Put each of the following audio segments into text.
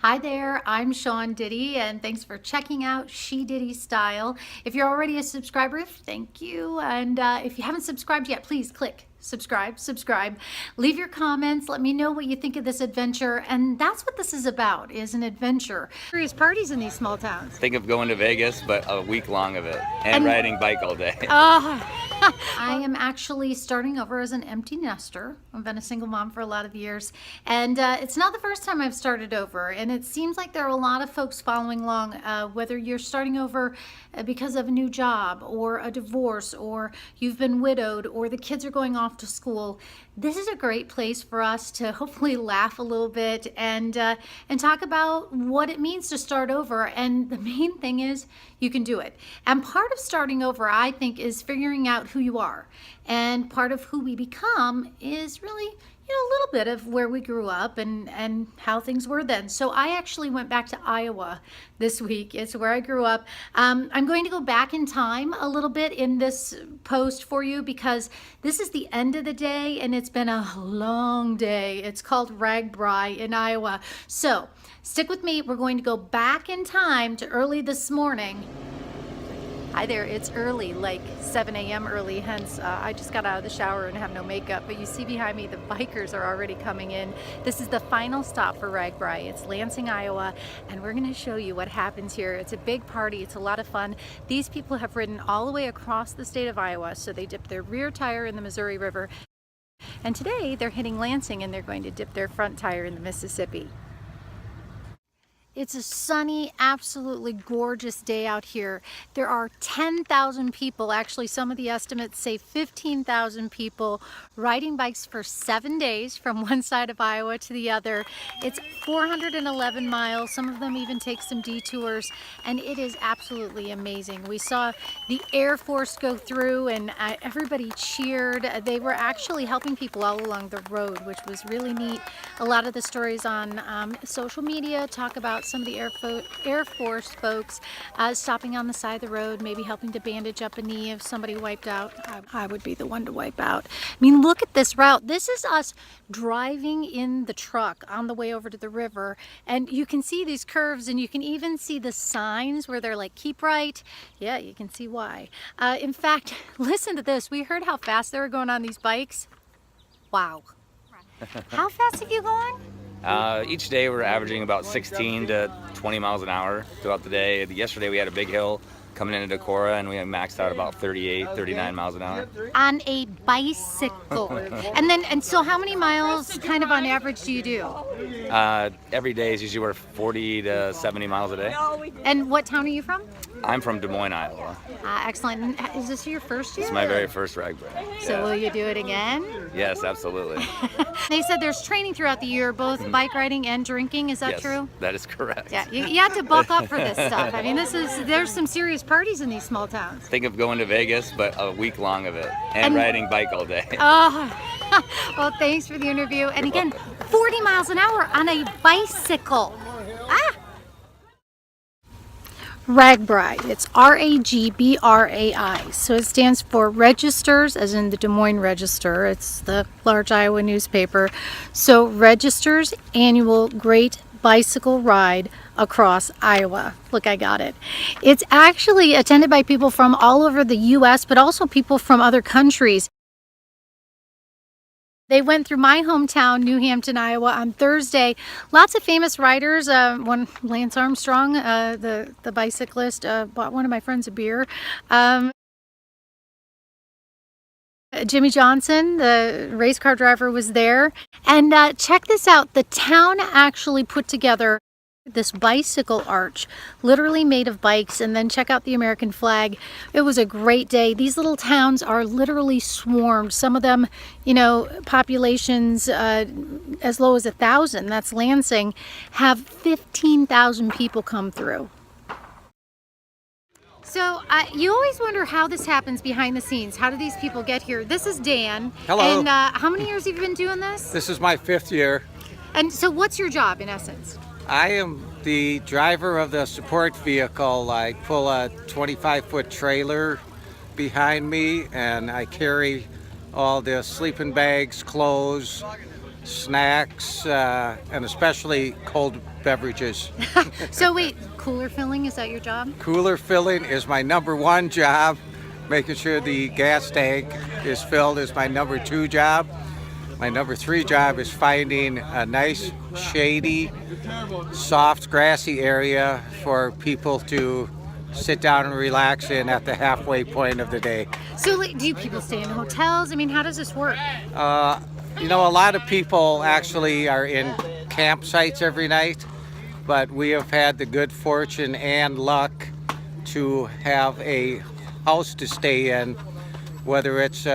Hi there, I'm Sean Diddy, and thanks for checking out She Diddy Style. If you're already a subscriber, thank you. And if you haven't subscribed yet, please click subscribe. Leave your comments. Let me know what you think of this adventure. And that's what this is about, is an adventure. Various parties in these small towns. Think of going to Vegas, but a week long of it, and riding bike all day. I am actually starting over as an empty nester. I've been a single mom for a lot of years, and it's not the first time I've started over, and it seems like there are a lot of folks following along, whether you're starting over because of a new job or a divorce, or you've been widowed, or the kids are going off to school. This is a great place for us to hopefully laugh a little bit and talk about what it means to start over. And the main thing is you can do it. And part of starting over, I think, is figuring out who you are. And part of who we become is really, a little bit of where we grew up and how things were then. So I actually went back to Iowa this week. It's where I grew up. I'm going to go back in time a little bit in this post for you because this is the end of the day and it's been a long day. It's called Ragbrai in Iowa. So stick with me. We're going to go back in time to early this morning. Hi there, it's early, like 7 a.m. early, hence I just got out of the shower and have no makeup, but you see behind me the bikers are already coming in. This is the final stop for Ragbrai. It's Lansing, Iowa, and we're going to show you what happens here. It's a big party, it's a lot of fun. These people have ridden all the way across the state of Iowa, so they dip their rear tire in the Missouri River, and today they're hitting Lansing and they're going to dip their front tire in the Mississippi. It's a sunny, absolutely gorgeous day out here. There are 10,000 people, actually some of the estimates say 15,000 people riding bikes for 7 days from one side of Iowa to the other. It's 411 miles. Some of them even take some detours, and it is absolutely amazing. We saw the Air Force go through and everybody cheered. They were actually helping people all along the road, which was really neat. A lot of the stories on social media talk about some of the Air Force folks stopping on the side of the road, maybe helping to bandage up a knee if somebody wiped out. I would be the one to wipe out. I mean, look at this route. This is us driving in the truck on the way over to the river, and you can see these curves, and you can even see the signs where they're like, keep right. Yeah, you can see why. In fact, listen to this. We heard how fast they were going on these bikes. Wow. How fast have you gone? Each day we're averaging about 16 to 20 miles an hour throughout the day. Yesterday we had a big hill coming into Decorah and we maxed out about 38, 39 miles an hour. On a bicycle. and so how many miles kind of on average do you do? Every day is usually we're 40 to 70 miles a day. And what town are you from? I'm from Des Moines, Iowa. Excellent. Is this your first year? It's my very first Ragbrai. So will you do it again? Yes, absolutely. They said there's training throughout the year, both bike riding and drinking. Is that yes, true? That is correct. Yeah, you have to bulk up for this stuff. I mean, there's some serious parties in these small towns. Think of going to Vegas, but a week long of it, and riding bike all day. Oh, well, thanks for the interview. And again, 40 miles an hour on a bicycle. Ragbrai. It's R-A-G-B-R-A-I. So it stands for Registers, as in the Des Moines Register. It's the large Iowa newspaper. So Registers Annual Great Bicycle Ride across Iowa. Look, I got it. It's actually attended by people from all over the U.S., but also people from other countries. They went through my hometown, New Hampton, Iowa, on Thursday. Lots of famous riders. One, Lance Armstrong, the bicyclist, bought one of my friends a beer. Jimmy Johnson, the race car driver, was there. And check this out. The town actually put together this bicycle arch, literally made of bikes, and then check out the American flag. It was a great day. These little towns are literally swarmed. Some of them, populations as low as 1,000, that's Lansing, have 15,000 people come through. So you always wonder how this happens behind the scenes. How do these people get here? This is Dan. Hello. And how many years have you been doing this? This is my 5th year. And so what's your job in essence? I am the driver of the support vehicle. I pull a 25-foot trailer behind me and I carry all the sleeping bags, clothes, snacks, and especially cold beverages. So wait, cooler filling, is that your job? Cooler filling is my number one job. Making sure the gas tank is filled is my number two job. My number three job is finding a nice, shady, soft, grassy area for people to sit down and relax in at the halfway point of the day. So like, do people stay in hotels? I mean, how does this work? You know, a lot of people actually are in campsites every night, but we have had the good fortune and luck to have a house to stay in, whether it's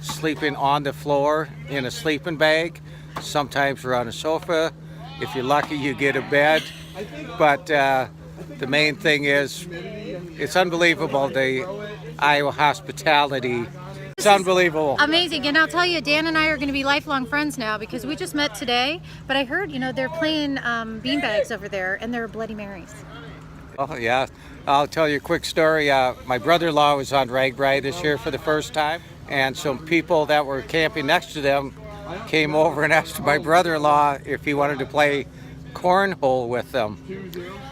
sleeping on the floor in a sleeping bag. Sometimes we're on a sofa. If you're lucky, you get a bed. But the main thing is, it's unbelievable, the Iowa hospitality. It's unbelievable. Amazing. And I'll tell you, Dan and I are going to be lifelong friends now because we just met today. But I heard, they're playing beanbags over there, and they're Bloody Marys. Oh, yeah. I'll tell you a quick story. My brother-in-law was on Ragbrai this year for the first time, and some people that were camping next to them came over and asked my brother-in-law if he wanted to play cornhole with them.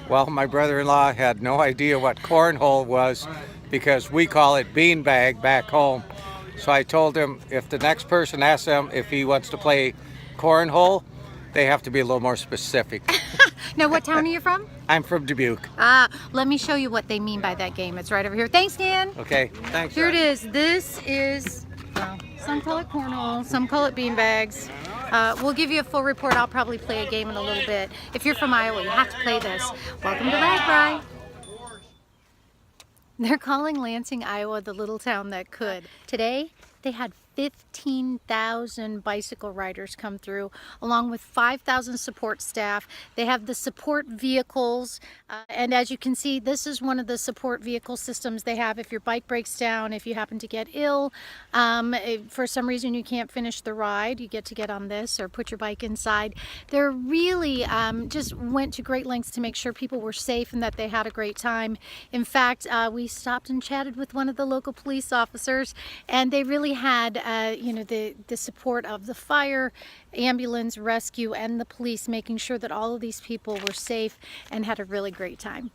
Well, my brother-in-law had no idea what cornhole was because we call it beanbag back home. So I told him if the next person asks him if he wants to play cornhole, they have to be a little more specific. Now, what town are you from? I'm from Dubuque. Let me show you what they mean by that game. It's right over here. Thanks, Dan. Okay, thanks. Here it is. This is, well, some call it cornhole, some call it beanbags. We'll give you a full report. I'll probably play a game in a little bit. If you're from Iowa, you have to play this. Welcome to Ragbrai. They're calling Lansing, Iowa, the little town that could. Today, they had 15,000 bicycle riders come through, along with 5,000 support staff. They have the support vehicles, and as you can see, this is one of the support vehicle systems they have. If your bike breaks down, if you happen to get ill, if for some reason you can't finish the ride, you get to get on this or put your bike inside. They're really just went to great lengths to make sure people were safe and that they had a great time. In fact, we stopped and chatted with one of the local police officers, and they really had the support of the fire, ambulance, rescue, and the police, making sure that all of these people were safe and had a really great time.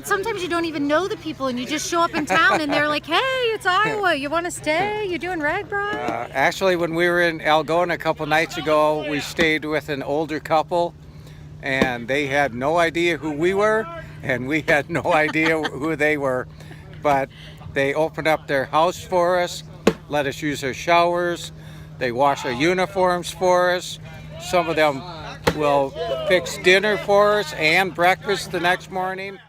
Sometimes you don't even know the people and you just show up in town and they're like, hey, it's Iowa, you want to stay? You doing Ragbrai? Actually, when we were in Algona a couple nights ago, we stayed with an older couple, and they had no idea who we were, and we had no idea who they were. But they opened up their house for us, let us use their showers. They wash our uniforms for us. Some of them will fix dinner for us and breakfast the next morning.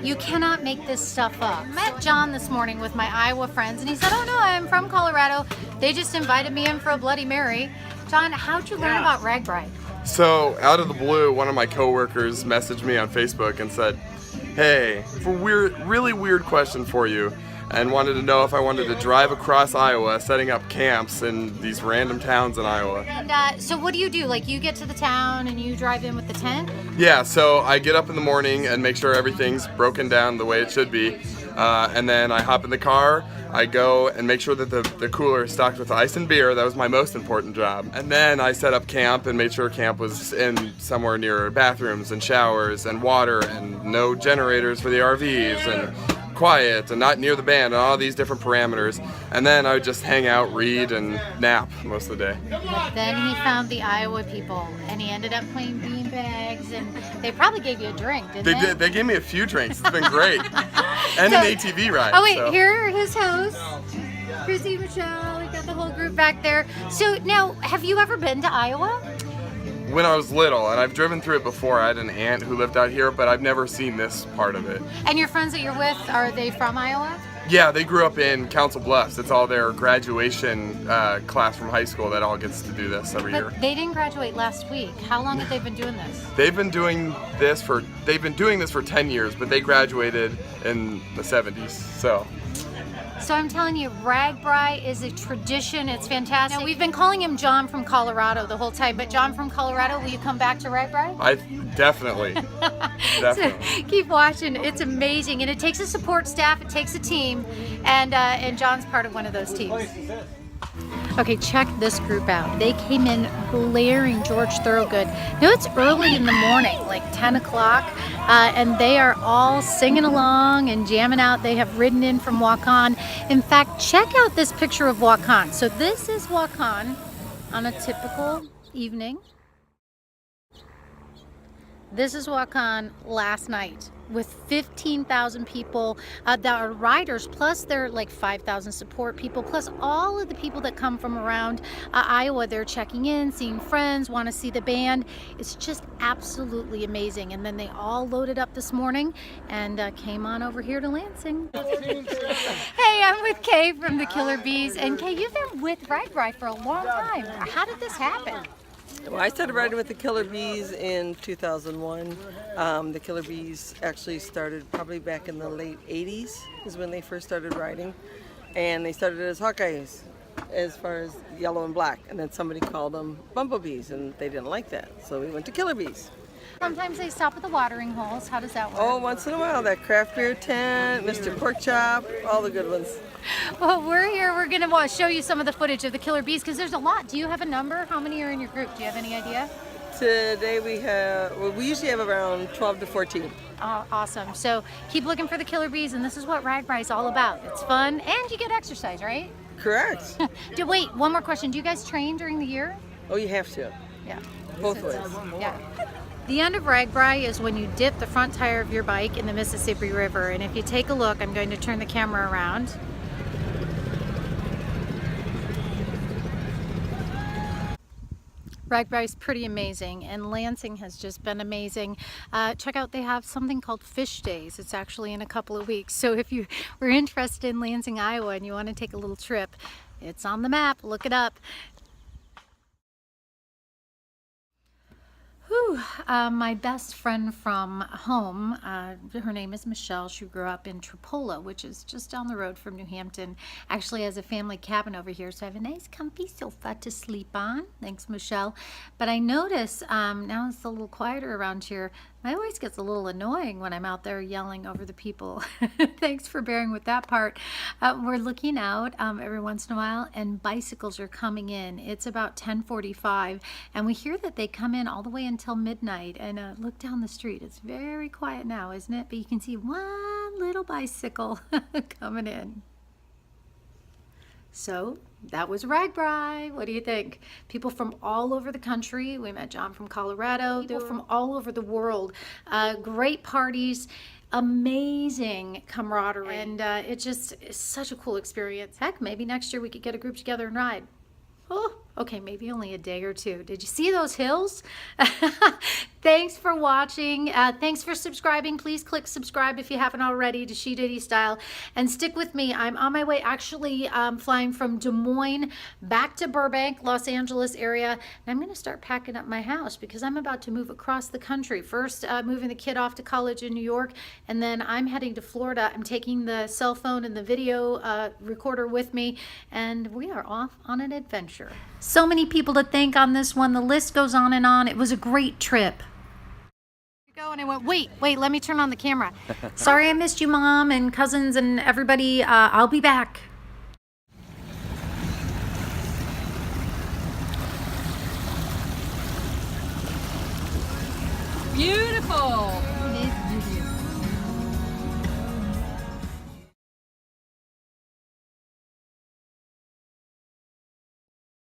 You cannot make this stuff up. I met John this morning with my Iowa friends, and he said, oh no, I'm from Colorado. They just invited me in for a Bloody Mary. John, how'd you learn about Ragbrai? So, out of the blue, one of my coworkers messaged me on Facebook and said, hey, really weird question for you, and wanted to know if I wanted to drive across Iowa, setting up camps in these random towns in Iowa. And so what do you do? Like, you get to the town and you drive in with the tent? Yeah, so I get up in the morning and make sure everything's broken down the way it should be, and then I hop in the car. I go and make sure that the cooler is stocked with ice and beer. That was my most important job. And then I set up camp and made sure camp was in somewhere near bathrooms and showers and water and no generators for the RVs and quiet and not near the band and all these different parameters. And then I would just hang out, read, and nap most of the day. Then he found the Iowa people, and he ended up playing beanbags, and they probably gave you a drink, didn't they? They did. They gave me a few drinks. It's been great. And an ATV ride. Oh wait, so. Here are his hosts. Chrissy, Michelle, we got the whole group back there. So now, have you ever been to Iowa? When I was little, and I've driven through it before. I had an aunt who lived out here, but I've never seen this part of it. And your friends that you're with, are they from Iowa? Yeah, they grew up in Council Bluffs. It's all their graduation class from high school that all gets to do this every year. But they didn't graduate last week. How long have they been doing this? They've been doing this for 10 years, but they graduated in the 70s. So So I'm telling you, Ragbrai is a tradition. It's fantastic. Now, we've been calling him John from Colorado the whole time, but John from Colorado, will you come back to Ragbrai? I definitely. So keep watching. It's amazing, and it takes a support staff. It takes a team, and John's part of one of those teams. Okay, check this group out. They came in blaring George Thorogood. Now it's early in the morning, like 10 o'clock, and they are all singing along and jamming out. They have ridden in from Waukon. In fact, check out this picture of Waukon. So this is Waukon on a typical evening. This is Waukon last night with 15,000 people that are riders, plus there are like 5,000 support people, plus all of the people that come from around Iowa. They're checking in, seeing friends, want to see the band. It's just absolutely amazing. And then they all loaded up this morning and came on over here to Lansing. Hey, I'm with Kay from the Killer Bees, and Kay, you've been with Ragbrai for a long time. How did this happen? Well, I started riding with the Killer Bees in 2001. The Killer Bees actually started probably back in the late 80s is when they first started riding. And they started as Hawkeyes as far as yellow and black. And then somebody called them Bumblebees and they didn't like that. So we went to Killer Bees. Sometimes they stop at the watering holes. How does that work? Oh, once in a while, that craft beer tent, Mr. Pork Chop, all the good ones. Well, we're here. We're going to show you some of the footage of the Killer Bees because there's a lot. Do you have a number? How many are in your group? Do you have any idea? Today we have, well, we usually have around 12 to 14. Oh, awesome. So keep looking for the Killer Bees, and this is what Ragbrai is all about. It's fun, and you get exercise, right? Correct. Wait, one more question. Do you guys train during the year? Oh, you have to. Yeah. Both ways. Yeah. The end of Ragbrai is when you dip the front tire of your bike in the Mississippi River. And if you take a look, I'm going to turn the camera around. Ragbrai is pretty amazing, and Lansing has just been amazing. Check out, they have something called Fish Days. It's actually in a couple of weeks. So if you were interested in Lansing, Iowa, and you want to take a little trip, it's on the map. Look it up. Whew. My best friend from home, her name is Michelle. She grew up in Tripola, which is just down the road from New Hampton. Actually has a family cabin over here, so I have a nice comfy sofa to sleep on. Thanks, Michelle. But I notice now it's a little quieter around here. My voice gets a little annoying when I'm out there yelling over the people. Thanks for bearing with that part. We're looking out every once in a while, and bicycles are coming in. It's about 10:45, and we hear that they come in all the way until midnight. And look down the street. It's very quiet now, isn't it? But you can see one little bicycle coming in. So that was Ragbrai. What do you think? People from all over the country. We met John from Colorado. People from all over the world. Great parties, amazing camaraderie, and it just is such a cool experience. Heck, maybe next year we could get a group together and ride. Oh, okay, maybe only a day or two. Did you see those hills? Thanks for watching. Thanks for subscribing. Please click subscribe if you haven't already to She Diddy Style. And stick with me. I'm on my way, actually flying from Des Moines back to Burbank, Los Angeles area. And I'm going to start packing up my house because I'm about to move across the country. First, moving the kid off to college in New York, and then I'm heading to Florida. I'm taking the cell phone and the video recorder with me, and we are off on an adventure. So many people to thank on this one. The list goes on and on. It was a great trip. And I went, wait, let me turn on the camera. Sorry I missed you, Mom and cousins and everybody. I'll be back. Beautiful.